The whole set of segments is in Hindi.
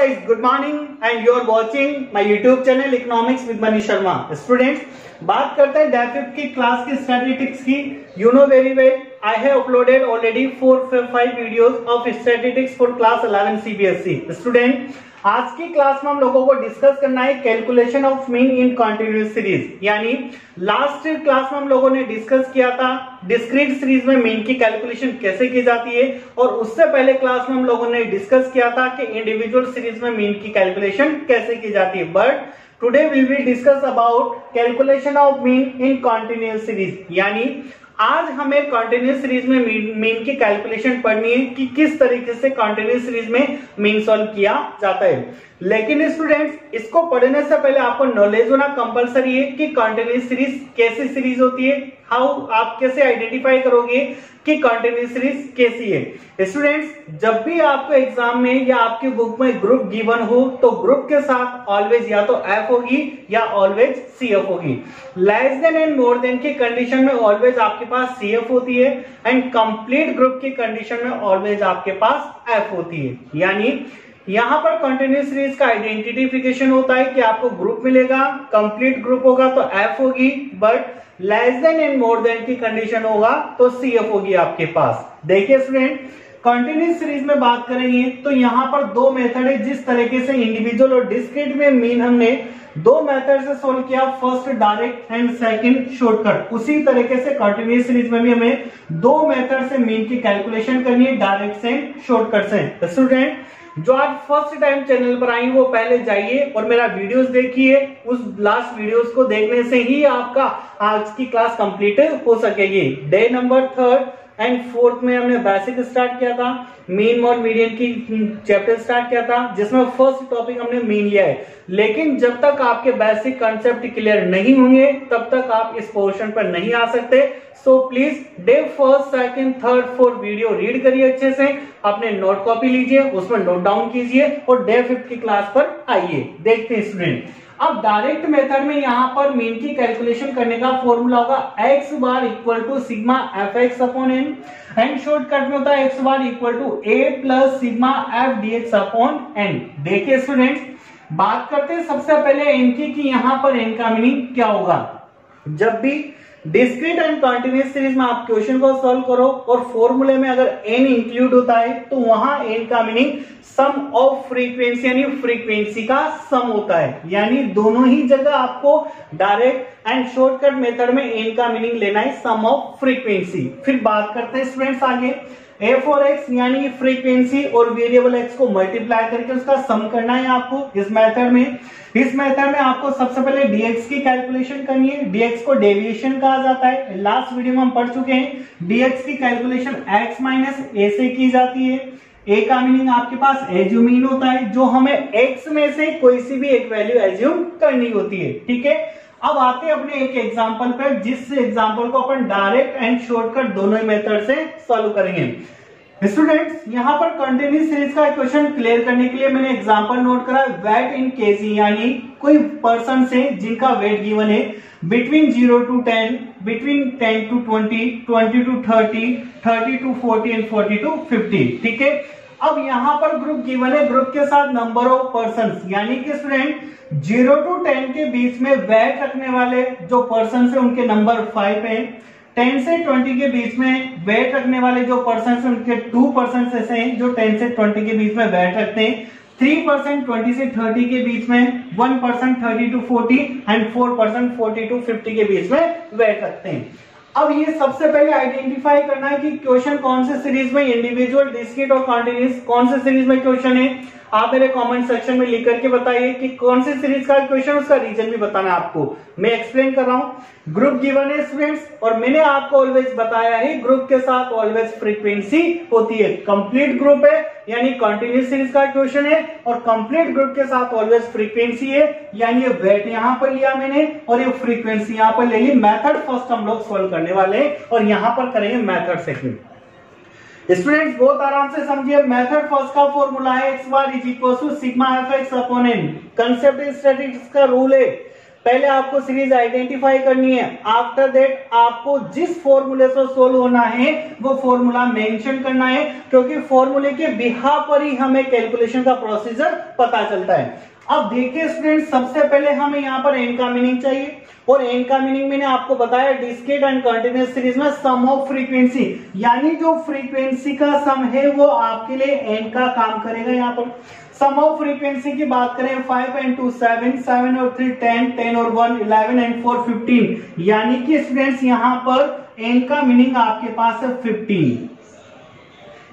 guys, good morning and you are watching my YouTube channel Economics with Manish Sharma. Students, बात करते हैं DAFIP की क्लास की स्टैटिस्टिक्स की. You know very well, I have uploaded already 4-5 videos of statistics for class 11 CBSE. Student, आज की क्लास में हम लोगों को डिस्कस करना है calculation of mean in continuous series. यानी लास्ट क्लास में हम लोगों ने डिस्कस किया था डिस्क्रीट सीरीज में मीन की कैलकुलेशन कैसे की जाती है, और उससे पहले क्लास में हम लोगों ने डिस्कस किया था कि इंडिविजुअल सीरीज में मीन की कैलकुलेशन कैसे की जाती है. But today will be discuss about calculation of mean in continuous series. यानी आज हमें कंटिन्यूअस सीरीज में मीन की कैलकुलेशन पढ़नी है कि किस तरीके से कंटिन्यूअस सीरीज में मीन सॉल्व किया जाता है. लेकिन स्टूडेंट्स, इसको पढ़ने से पहले आपको नॉलेज होना कंपलसरी है कि कंटिन्यूअस सीरीज कैसी सीरीज होती है, हाउ आप कैसे आइडेंटिफाई करोगे कि कंटिन्यूअस सीरीज कैसी है. स्टूडेंट्स, जब भी आपको एग्जाम में या आपकी बुक में ग्रुप गिवन हो तो ग्रुप के साथ ऑलवेज या तो एफ होगी या ऑलवेज सीएफ होगी. Less than and more than की कंडीशन में ऑलवेज आपके पास सीएफ होती है एंड कंप्लीट ग्रुप की कंडीशन में ऑलवेज आपके पास एफ होती है. यानी यहां पर कंटिन्यूअस सीरीज का आइडेंटिफिकेशन होता है कि आपको ग्रुप मिलेगा, कंप्लीट ग्रुप होगा तो एफ होगी, but less than and more than की कंडीशन होगा तो सीएफ होगी आपके पास. देखिए स्टूडेंट, कंटिन्यूअस सीरीज में बात करेंगे तो यहां पर दो मेथड है जिस तरीके से इंडिविजुअल और डिस्क्रीट में मीन हमने दो मेथड से सोल्व किया, first direct and second shortcut. उसी तरीके से कंटिन्यूअस सीरीज में भी हमें दो मेथड से मीन की कैलकुलेशन करनी है, डायरेक्ट से शॉर्टकट से. स्टूडेंट, जो आज फर्स्ट टाइम चैनल पर आई वो पहले जाइए और मेरा वीडियोस देखिए. उस लास्ट वीडियोस को देखने से ही आपका आज की क्लास कंप्लीट हो सकेगी. डे नंबर 3 एंड 4 में हमने बेसिक स्टार्ट किया था, मीन और मीडियन की चैप्टर स्टार्ट किया था जिसमें फर्स्ट टॉपिक हमने मीन लिया है. लेकिन जब तक आपके बेसिक कंसेप्ट क्लियर नहीं होंगे तब तक आप इस पोर्शन पर नहीं आ सकते. So please day 1, 2, 3, 4 video read करिए अच्छे से, अपने नोट कॉपी लीजिए, उसमें नोट डाउन कीजिए और डे 5 की क्लास पर आइए. देखते हैं स्टूडेंट, अब डायरेक्ट मेथड में यहां पर मीन की कैलकुलेशन करने का फॉर्मूला होगा x bar equal to sigma fx upon n and shortcut में होता है x bar equal to a plus sigma f dx upon n. देखिए स्टूडेंट्स, बात करते हैं सबसे पहले n की कि यहां पर n का मीनिंग क्या होगा. जब भी डिस्क्रीट एंड कंटिन्यूअस सीरीज में आप क्वेश्चन को सॉल्व करो और फॉर्मूले में अगर n इंक्लूड होता है तो वहां n का मीनिंग सम ऑफ फ्रीक्वेंसी यानी फ्रीक्वेंसी का सम होता है. यानी दोनों ही जगह आपको डायरेक्ट एंड शॉर्टकट मेथड में n का मीनिंग लेना है सम ऑफ फ्रीक्वेंसी. फिर बात करते हैं स्टूडेंट्स आगे, f और x यानी फ्रीक्वेंसी और वेरिएबल x को मल्टीप्लाई करके उसका सम करना है आपको इस मेथड में. इस मेथड में आपको सबसे पहले dx की कैलकुलेशन करनी है. dx को डेविएशन कहा जाता है, लास्ट वीडियो में हम पढ़ चुके हैं. dx की कैलकुलेशन x माइनस a से की जाती है. a का मीनिंग आपके पास एज्यूमीन होता है, जो हमें x में से कोई सी भी एक वैल्यू एज्यूम करनी होती है. ठीक है, अब आते हैं अपने एक एग्जांपल पर, जिस एग्जांपल को अपन डायरेक्ट एंड शॉर्टकट दोनों ही मेथड से सॉल्व करेंगे. स्टूडेंट्स, यहां पर कंटिन्यूअस सीरीज का क्वेश्चन क्लियर करने के लिए मैंने एग्जांपल नोट करा वेट इन केजी. यानी कोई पर्सन से जिनका वेट गिवन है between 0 to 10, between 10 to 20, 20 to 30, 30 to 40 and 40 to 50. ठीक है, अब यहां पर ग्रुप गिवन है, ग्रुप के साथ नंबर ऑफ पर्संस. यानी कि स्टूडेंट 0 to 10 के बीच में वेट रखने वाले जो पर्सन है उनके नंबर 5 है. 10 से 20 के बीच में वेट रखने वाले जो पर्सन है उनके 2% ऐसे हैं जो 10 से 20 के बीच में वेट रखते हैं. 3% 20 से 30 के बीच में, 1% 30 to 40 एंड 4% 40 to 50 के बीच में वेट रखते हैं. अब ये सबसे पहले आइडेंटिफाई करना है कि क्वेश्चन कौन से सीरीज में, इंडिविजुअल, डिस्क्रीट और कंटीन्यूअस कौन से सीरीज में क्वेश्चन है. आप मेरे कमेंट सेक्शन में लिख करके बताइए कि कौन सी सीरीज का क्वेश्चन, उसका रीजन भी बताना आपको. मैं एक्सप्लेन कर रहा हूं. ग्रुप गिवन है स्टूडेंट्स, और मैंने आपको ऑलवेज बताया है ग्रुप के साथ ऑलवेज फ्रीक्वेंसी होती है. कंप्लीट ग्रुप है यानी कंटिन्यूअस सीरीज का क्वेश्चन है, और कंप्लीट ग्रुप के साथ ऑलवेज फ्रीक्वेंसी है. यानी ये वेट यहां पर लिया मैंने और ये फ्रीक्वेंसी यहां पर ले ली. मेथड फर्स्ट हम लोग सोल्व करने वाले हैं और यहां पर करेंगे मेथड सेकंड. स्टूडेंट्स, बहुत आराम से समझिए. मेथड फर्स्ट का फॉर्मूला है x bar is equal to sigma fx upon n. Concept statistics का रूल है पहले आपको सीरीज आइडेंटिफाई करनी है, आफ्टर दैट आपको जिस फॉर्मूले से सोल्व होना है वो फॉर्मूला मेंशन करना है, क्योंकि फॉर्मूले के बिहाफ पर ही हमें कैलकुलेशन का प्रोसीजर पता चलता है। अब देखिए स्टूडेंट, सबसे पहले हमें यहाँ पर एन का मीनिंग चाहिए, और एन का मीनिंग मैंने आपको बताया डिस्क्रीट एंड कंटीन्यूअस सीरीज में सम ऑफ फ्रीक्वेंसी, यानी जो फ्रीक्वेंसी का सम है वो आपके लिए एन का काम करेगा। यहाँ पर सम ऑफ फ्रीक्वेंसी की बात करें 5 and 2 7, 7 और 3 10, 10 और 1 11 and 4 15, यानी कि स्टूडेंट्स यहाँ पर एन का मीनिंग आपके पास है 15।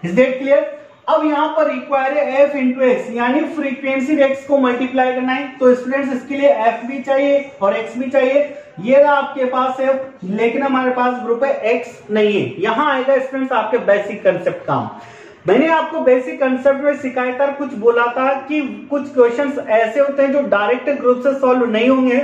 Is that clear? अब यहाँ पर रिक्वायर है एफ इंटू एक्स, यानी फ्रीक्वेंसी एक्स को मल्टीप्लाई करना है, तो स्टूडेंट्स इसके लिए एफ भी चाहिए और एक्स भी चाहिए। ये आपके पास है, लेकिन हमारे पास ग्रुप है एक्स नहीं है। यहाँ आएगा स्टूडेंट्स आपके बेसिक कंसेप्ट काम। मैंने आपको बेसिक कंसेप्ट में सिखाया था, कुछ बोला था कि कुछ क्वेश्चंस ऐसे होते हैं जो डायरेक्ट ग्रुप से सॉल्व नहीं होंगे,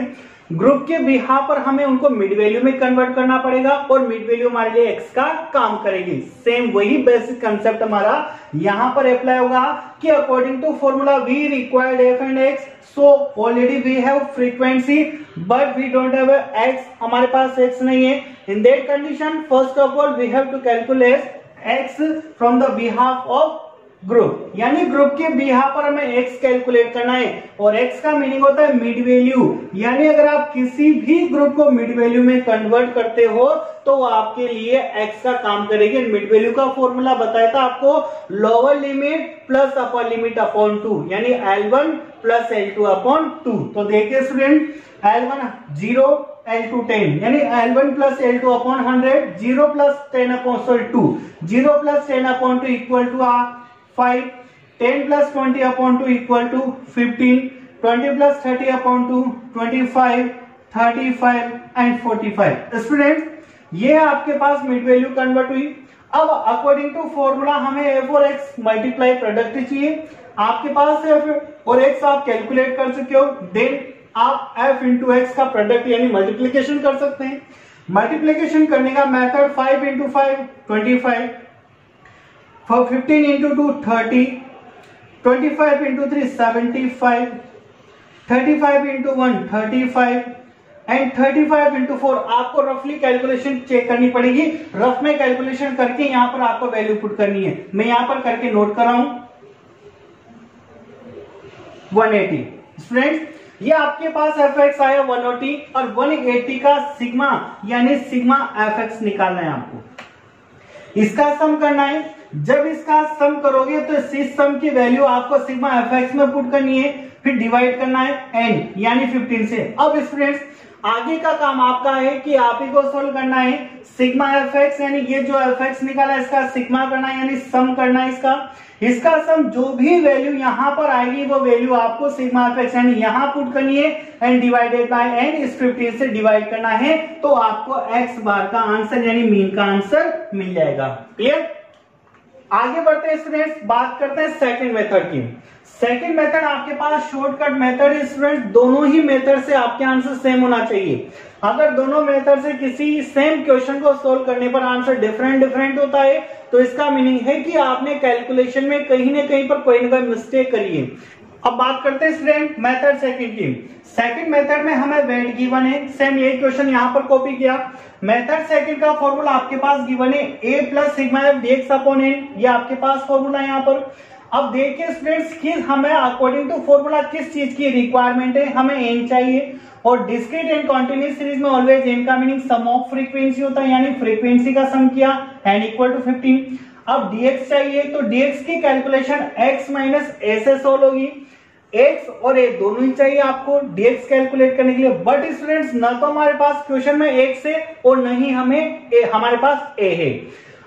ग्रुप के बिहाफ पर हमें उनको मिड वैल्यू में कन्वर्ट करना पड़ेगा, और मिड वैल्यू हमारे लिए एक्स का काम करेगी। सेम वही बेसिक कंसेप्ट हमारा यहां पर अप्लाई होगा कि according to formula we required F and X, so already we have frequency but we don't have X, हमारे पास एक्स नहीं है। In that condition first of all we have to calculate X from the behalf of group, यानी ग्रुप के बिहाफ पर हमें एक्स कैलकुलेट करना है, और एक्स का मीनिंग होता है मिड वैल्यू, यानी अगर आप किसी भी ग्रुप को मिड वैल्यू में कन्वर्ट करते हो तो वो आपके लिए एक्स का काम करेगी। मिड वैल्यू का फॉर्मूला बताया था आपको, lower limit plus upper limit upon 2, यानी L1 प्लस L2 अपॉन 2। तो देखिए स्टूडेंट, L1 0, L2 10, यानी L1 plus L2 upon 100, 0 plus 10 upon 2, 0 plus 10 upon 2 equal to 5, 10 plus 20 upon 2 equal to 15, 20 plus 30 upon 2 25, 35 and 45। Student, ये आपके पास मिड वैल्यू कन्वर्ट हुई। अब अकॉर्डिंग टू फॉर्मूला हमें एफ और एक्स मल्टीप्लाई प्रोडक्ट चाहिए। आपके पास एफ और एक्स आप कैलकुलेट कर चुके हो, देन आप एफ इंटू एक्स का प्रोडक्ट यानी मल्टीप्लीकेशन कर सकते हैं। मल्टीप्लीकेशन करने का method 5 into 5 25, 15 into 2 30, 25 into 3 75, 35 into 1 35 and 35 into 4। आपको रफली कैलकुलेशन चेक करनी पड़ेगी, रफ में कैलकुलेशन करके यहाँ पर आपको वैल्यू पुट करनी है। मैं यहाँ पर करके नोट कर रहा हूं 180। स्टूडेंट्स, ये आपके पास एफ एक्स आया 180 और 180 का सिग्मा यानी सिग्मा एफ एक्स निकालना है आपको, इसका सम करना है। जब इसका सम करोगे तो इस सम की वैल्यू आपको सिग्मा एफ एक्स में पुट करनी है, फिर डिवाइड करना है n यानी 15 से। अब स्टूडेंट्स, आगे का काम आपका है कि आप ही को सोल्व करना है सिग्मा एफ एक्स, यानी ये जो एफ एक्स निकाला इसका सिग्मा करना है, यानी सम करना है इसका सम। जो भी वैल्यू यहां पर आएगी वो वैल्यू आपको सिग्मा एफ एक्स यानी यहां पुट करनी है एंड डिवाइडेड बाय n, इस 15 से डिवाइड करना है, तो आपको एक्स बार का आंसर यानी मीन का आंसर मिल जाएगा। क्लियर? आगे बढ़ते हैं स्टूडेंट्स, बात करते हैं सेकंड मेथड की। सेकंड मेथड आपके पास शॉर्टकट मेथड है स्टूडेंट्स, दोनों ही मेथड से आपके आंसर सेम होना चाहिए। अगर दोनों मेथड से किसी सेम क्वेश्चन को सोल्व करने पर आंसर डिफरेंट होता है तो इसका मीनिंग है कि आपने कैलकुलेशन में कहीं ना कहीं पर कोई ना कोई मिस्टेक करी है। अब बात करते हैं स्टूडेंट मेथड सेकंड की। सेकंड मेथड में हमें वेट गिवन है, सेम यही क्वेश्चन यहां पर कॉपी किया। मेथड सेकंड का फॉर्मूला आपके पास गिवन है a plus sigma F DX upon N, ये आपके पास फॉर्मूला यहाँ पर। अब देखिए स्टूडेंट्स कि हमें अकॉर्डिंग टू फॉर्मूला किस चीज की रिक्वायरमेंट है, हमें एन चाहिए, और डिस्क्रीट एंड कॉन्टिन्यूअस सीरीज में ऑलवेज एन का मीनिंग सम ऑफ फ्रीक्वेंसी होता है, यानी फ्रीक्वेंसी का सम किया एन इक्वल टू 15। अब dx चाहिए तो dx की कैलकुलेशन x माइनस a से सोल्व होगी। x और a दोनों ही चाहिए आपको dx कैलकुलेट करने के लिए, बट स्टूडेंट्स ना तो हमारे पास क्वेश्चन में x है और न ही हमारे पास a है।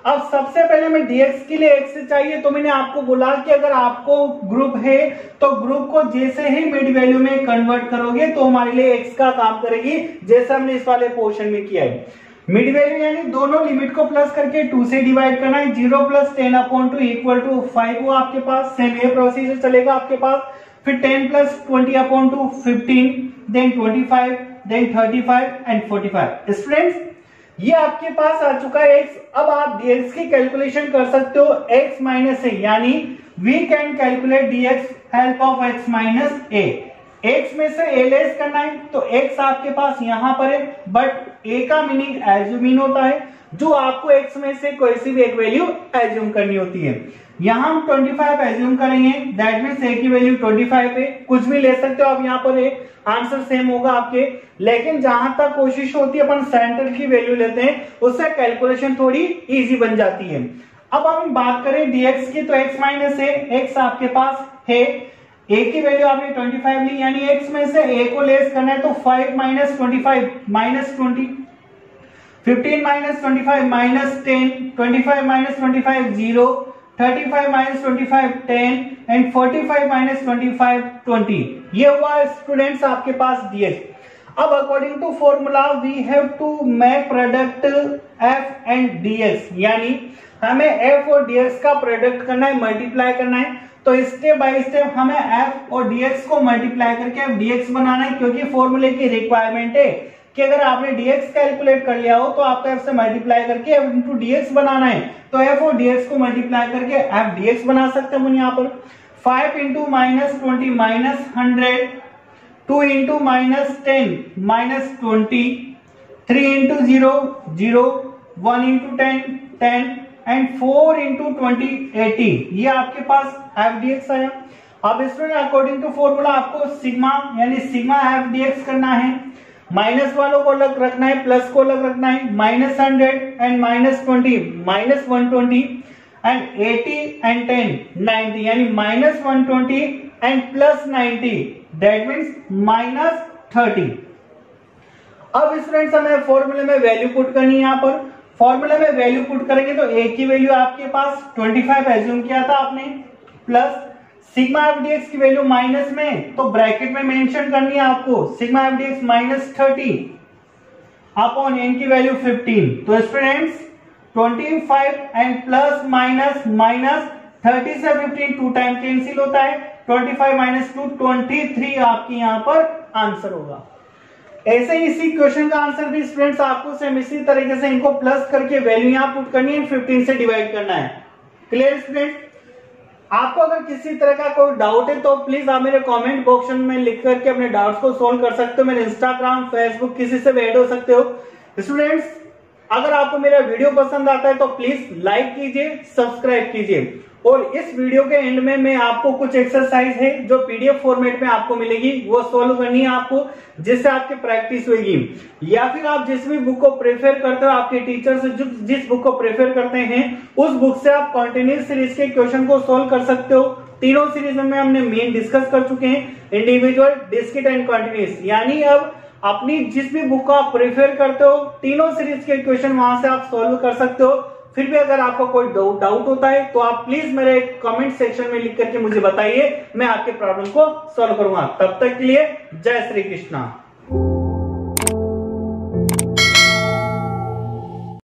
अब सबसे पहले मैं dx के लिए x चाहिए, तो मैंने आपको बोला कि अगर आपको ग्रुप है तो ग्रुप को जैसे ही मिड वैल्यू में कन्वर्ट करोगे तो हमारे लिए x का काम करेगी, जैसे हमने इस वाले पोर्शन में किया है। मिड वैल्यू यानी दोनों लिमिट को प्लस करके 2 से डिवाइड करना है, 0 प्लस 10 अपॉन 2 इक्वल टू 5 हुआ आपके पास। सेम ये प्रोसीजर चलेगा आपके पास। फिर 10 plus 20 upon 2 15, then 25, then 35 and 45। Students, ये आपके पास आ चुका है x। अब आप dx की कैलकुलेशन कर सकते हो x माइनस a, यानी we can calculate dx help of x minus a। x में से a लेस करना है तो x आपके पास यहां पर है, बट a का मीनिंग एज्यूमिन होता है, जो आपको x में से कोई सी भी एक वैल्यू एज्यूम करनी होती है। यहां हम 25 एज्यूम करेंगे, दैट मीन्स a की वैल्यू 25 है, कुछ भी ले सकते हो आप यहाँ पर, आंसर सेम होगा आपके। लेकिन जहां तक कोशिश होती है अपन सेंटर की वैल्यू लेते हैं, उससे कैलकुलेशन थोड़ी इजी बन जाती है। अब हम बात करें dx की, तो x माइनस a, x आपके पास है, a की वैल्यू आपने 25 ली, यानी x में से a को लेस करना है तो 5 minus 25 minus 20, 15 minus 25 minus 10, 25 minus 25 0, 35 minus 25 10 and 45 minus 25 20। ये हुआ स्टूडेंट्स आपके पास dx। अब according to formula we have to make product f and dx, यानी हमें f और dx का प्रोडक्ट करना है, मल्टीप्लाई करना है। तो स्टेप बाय स्टेप हमें f और dx को मल्टीप्लाई करके f dx बनाना है, क्योंकि फॉर्मूले की रिक्वायरमेंट है कि अगर आपने dx कैलकुलेट कर लिया हो तो आपको f से मल्टीप्लाई करके f इंटू dx बनाना है। तो f और dx को मल्टीप्लाई करके f dx बना सकते हैं यहाँ पर। 5 into minus 20 minus 100, 2 into minus 10 minus 20, 3 into 0 0, 1 into 10 10 and 4 into 20 80। ये आपके पास f dx आया। अब इसमें अकॉर्डिंग टू फॉर्मूला आपको सिग्मा यानी सिग्मा f dx करना है, माइनस वालों को अलग रखना है, प्लस को अलग रखना है। Minus 100 and minus 20 minus 120 and 80 and 10 90, यानी minus 120 and plus 90, that means minus 30। अब स्टूडेंट्स हमें फॉर्मूले में वैल्यू पुट करनी है। यहाँ पर फॉर्मूले में वैल्यू पुट करेंगे तो a की वैल्यू आपके पास 25 एज्यूम किया था आपने, प्लस सिग्मा एफ डीएक्स की वैल्यू माइनस में, तो ब्रैकेट में मेंशन करनी है आपको, sigma F DX minus 30 upon n की वैल्यू 15। तो students 25 and plus minus minus 30 से 15 टू टाइम कैंसिल होता है, 25 माइनस 2 23 आपकी यहाँ पर आंसर होगा। ऐसे ही इसी क्वेश्चन का आंसर भी स्टूडेंट्स आपको सेम इसी तरीके से इनको प्लस करके वैल्यू यहाँ पुट करनी है, 15 से डिवाइड करना है। Clear student? आपको अगर किसी तरह का कोई डाउट है तो प्लीज आप मेरे कमेंट बॉक्स में लिख करके अपने डाउट्स को सोल्व कर सकते हो। मेरे इंस्टाग्राम, फेसबुक किसी से भी ऐड हो सकते हो। स्टूडेंट्स अगर आपको मेरा वीडियो पसंद आता है तो प्लीज लाइक कीजिए, सब्सक्राइब कीजिए। और इस वीडियो के एंड में मैं आपको कुछ एक्सरसाइज है जो पीडीएफ फॉर्मेट में आपको मिलेगी, वो सोल्व करनी है आपको, जिससे आपकी प्रैक्टिस होगी। या फिर आप जिस भी बुक को प्रेफर करते हो, आपके टीचर से जिस बुक को प्रेफर करते हैं उस बुक से आप कंटिन्यूस सीरीज के क्वेश्चन को सोल्व कर सकते हो। तीनों सीरीज में हमने मेन डिस्कस कर चुके हैं, इंडिविजुअल, डिस्क्रीट एंड कंटिन्यूस। यानी अब अपनी जिस भी बुक को आप प्रेफर करते हो तीनों सीरीज के क्वेश्चन वहां से आप सोल्व कर सकते हो। फिर भी अगर आपको कोई डाउट होता है तो आप प्लीज मेरे कमेंट सेक्शन में लिख करके मुझे बताइए, मैं आपके प्रॉब्लम को सॉल्व करूंगा। तब तक के लिए जय श्री कृष्णा।